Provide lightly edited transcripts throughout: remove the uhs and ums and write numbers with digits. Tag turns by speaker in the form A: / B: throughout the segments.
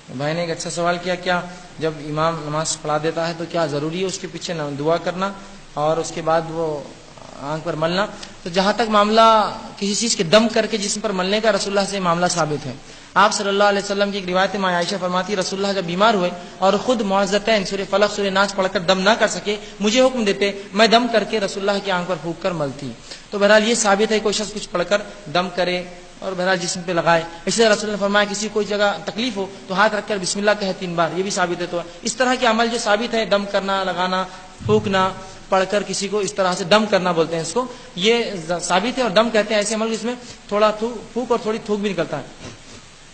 A: بھائی نے ایک اچھا سوال کیا، کیا جب امام نماز پڑھا دیتا ہے تو کیا ضروری ہے اس کے پیچھے دعا کرنا اور اس کے بعد وہ آنکھ پر ملنا؟ تو جہاں تک معاملہ کسی چیز کے دم کر کے جسم پر ملنے کا، رسول اللہ سے معاملہ ثابت ہے۔ آپ صلی اللہ علیہ وسلم کی ایک روایت میں عائشہ فرماتی، رسول اللہ جب بیمار ہوئے اور خود معوذتین سورہ فلق سورہ ناس پڑھ کر دم نہ کر سکے، مجھے حکم دیتے، میں دم کر کے رسول اللہ کی آنکھ پر پھونک کر ملتی۔ تو بہرحال یہ ثابت ہے کوئی شخص کچھ پڑھ کر دم کرے اور بہرحال جسم پہ لگائے۔ اس لیے رسول اللہ نے فرمایا کسی کوئی جگہ تکلیف ہو تو ہاتھ رکھ کر بسم اللہ کہے 3 بار، یہ بھی ثابت ہے۔ تو اس طرح کے عمل جو ثابت ہے، دم کرنا، لگانا، پھونکنا، پڑھ کر کسی کو اس طرح سے دم کرنا بولتے ہیں اس کو، یہ ثابت ہے۔ اور دم کہتے ہیں ایسے عمل جس میں تھوڑا پھونک اور تھوڑی تھوک بھی نکلتا ہے،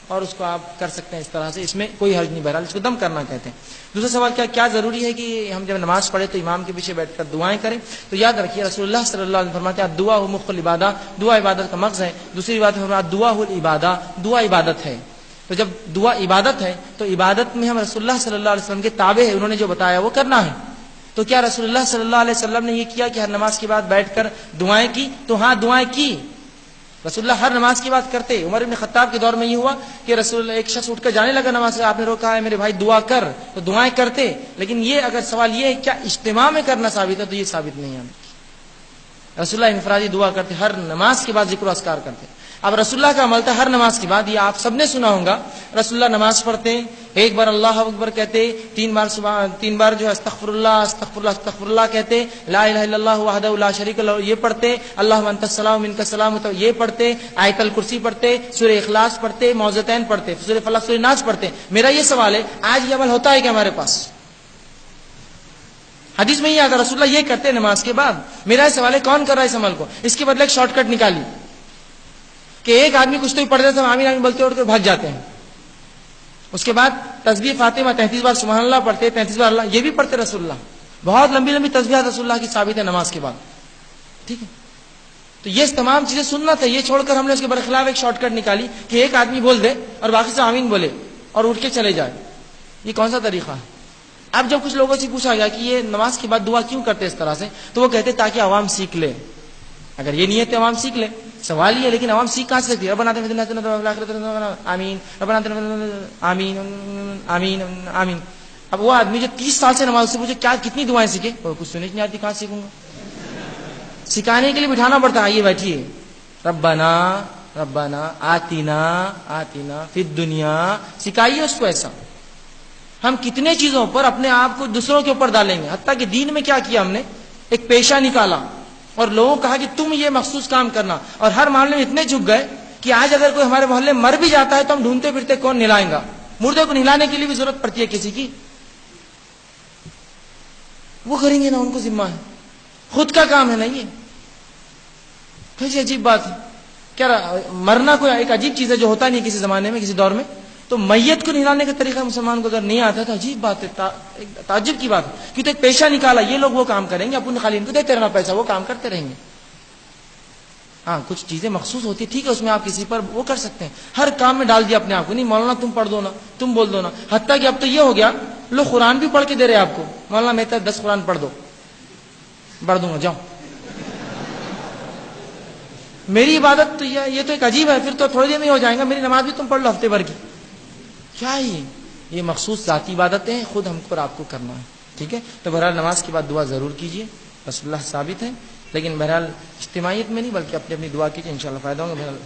A: اور اس کو آپ کر سکتے ہیں اس طرح سے، اس میں کوئی حرج نہیں، بہرحال اس کو دم کرنا کہتے ہیں۔ دوسرا سوال، کیا ضروری ہے کہ ہم جب نماز پڑھے تو امام کے پیچھے بیٹھ کر دعائیں کریں؟ تو یاد رکھیے رسول اللہ صلی اللہ علیہ وسلم فرماتے ہیں دعا ہو مخ العبادہ، دعا عبادت کا مغز ہے۔ دوسری بات فرمایا دعا ہو العبادہ، دعا عبادت ہے۔ تو جب دعا عبادت ہے تو عبادت میں ہم رسول اللہ صلی اللہ علیہ وسلم کے تابع ہیں، انہوں نے جو بتایا وہ کرنا ہے۔ تو کیا رسول اللہ صلی اللہ علیہ وسلم نے یہ کیا کہ ہر نماز کے بعد بیٹھ کر دعائیں کی؟ تو ہاں دعائیں کی، رسول اللہ ہر نماز کی بات کرتے۔ عمر بن خطاب کے دور میں یہ ہوا کہ رسول اللہ ایک شخص اٹھ کر جانے لگا نماز سے، آپ نے روکا ہے میرے بھائی دعا کر، تو دعائیں کرتے۔ لیکن یہ اگر سوال یہ ہے کیا اجتماع میں کرنا ثابت ہے، تو یہ ثابت نہیں ہے۔ رسول اللہ انفرادی دعا کرتے، ہر نماز کے بعد ذکر و اذکار کرتے۔ اب رسول اللہ کا عمل تھا ہر نماز کے بعد، یہ آپ سب نے سنا ہوگا، رسول اللہ نماز پڑھتے، ایک بار اللہ اکبر کہتے، 3 بار جو ہے استغفر اللہ استغفر اللہ استغفر اللہ کہتے، لا الہ الا اللہ وحدہ لا شریک لہ یہ پڑھتے، اللہم انت السلام منک السلام تو یہ پڑھتے، آیت الکرسی پڑھتے، سورہ اخلاص پڑھتے، معوذتین پڑھتے، سورہ فلق سورہ ناس پڑھتے۔ میرا یہ سوال ہے آج یہ عمل ہوتا ہے کہ ہمارے پاس؟ حدیث میں یہ آتا رسول اللہ یہ کرتے نماز کے بعد۔ میرا یہ سوال ہے کون کر رہا ہے اس عمل کو؟ اس کے بدلے ایک شارٹ کٹ نکالی کہ ایک آدمی کچھ تو پڑھ دیتے ہیں، آمین آمین بولتے اٹھ کر بھاگ جاتے ہیں، اس کے بعد تسبیح فاطمہ 33 بار سبحان اللہ پڑھتے، 33 بار اللہ، یہ بھی پڑھتے رسول اللہ، بہت لمبی لمبی تسبیحات رسول اللہ کی ثابت ہے نماز کے بعد، ٹھیک ہے۔ تو یہ تمام چیزیں سننا تھا، یہ چھوڑ کر ہم نے اس کے برخلاف ایک شارٹ کٹ نکالی کہ ایک آدمی بول دے اور باقی سے آمین بولے اور اٹھ کے چلے جائے، یہ کون سا طریقہ ہے؟ اب جب کچھ لوگوں سے پوچھا گیا کہ یہ نماز کے بعد دعا کیوں کرتے اس طرح سے، تو وہ کہتے تاکہ عوام سیکھ لے۔ اگر یہ نیت ہے عوام سیکھ لے، سوال یہ ہے لیکن عوام سیکھ کہاں سے سکتی ہے؟ ربنا آتنا فی الدنیا حسنۃ وفی الآخرۃ حسنۃ آمین، ربنا آتنا آمین آمین آمین۔ اب وہ آدمی جو 30 سال سے نماز سے پوچھے کیا کتنی دعائیں سیکھے، وہ کچھ سننے نہیں آتی، کہاں سیکھوں گا؟ سکھانے کے لیے بٹھانا پڑتا ہے، آئیے بیٹھیے، ربنا ربنا آتنا آتنا فی الدنیا، سکھائیے اس کو ایسا۔ ہم کتنے چیزوں پر اپنے آپ کو دوسروں کے اوپر ڈالیں گے، حتیٰ کہ دین میں کیا کیا ہم نے، ایک پیشہ نکالا اور لوگوں کو کہا کہ تم یہ مخصوص کام کرنا، اور ہر معاملے میں اتنے جھک گئے کہ آج اگر کوئی ہمارے محلے مر بھی جاتا ہے تو ہم ڈھونڈتے پھرتے کون نہلائیں گا، مردے کو نہلانے کے لیے بھی ضرورت پڑتی ہے کسی کی، وہ کریں گے نا، ان کو ذمہ ہے، خود کا کام ہے نا یہ۔ کیسی عجیب بات ہے، کیا مرنا کوئی ایک عجیب چیز ہے جو ہوتا نہیں کسی زمانے میں کسی دور میں، تو میت کو نہلانے کا طریقہ مسلمان کو اگر نہیں آتا تو عجیب بات ہے، تعجب کی بات ہے، کیونکہ ایک پیشہ نکالا، یہ لوگ وہ کام کریں گے، اپنے خالی ان کو دیتے رہنا پیسہ، وہ کام کرتے رہیں گے۔ ہاں کچھ چیزیں مخصوص ہوتی ہے، ٹھیک ہے، اس میں آپ کسی پر وہ کر سکتے ہیں، ہر کام میں ڈال دیا اپنے آپ کو، نہیں مولانا تم پڑھ دو نا، تم بول دو نا، حتیٰ کہ اب تو یہ ہو گیا لوگ قرآن بھی پڑھ کے دے رہے آپ کو، مولانا میں 10 قرآن پڑھ دو، پڑھ دوں گا جاؤ۔ میری عبادت تو یہ تو ایک عجیب ہے، پھر تو تھوڑی دیر میں ہو جائے گا، میری نماز بھی تم پڑھ لو ہفتے بھر کی، کیا یہ مخصوص ذاتی عبادتیں ہیں، خود ہم کو اور آپ کو کرنا ہے، ٹھیک ہے۔ تو بہرحال نماز کے بعد دعا ضرور کیجیے، رسول اللہ ثابت ہے، لیکن بہرحال اجتماعیت میں نہیں بلکہ اپنی اپنی دعا کیجیے، انشاءاللہ فائدہ ہوگا۔ بہرحال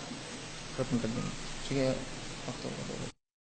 A: ختم کر دیں گے، ٹھیک ہے، وقت ہو گیا۔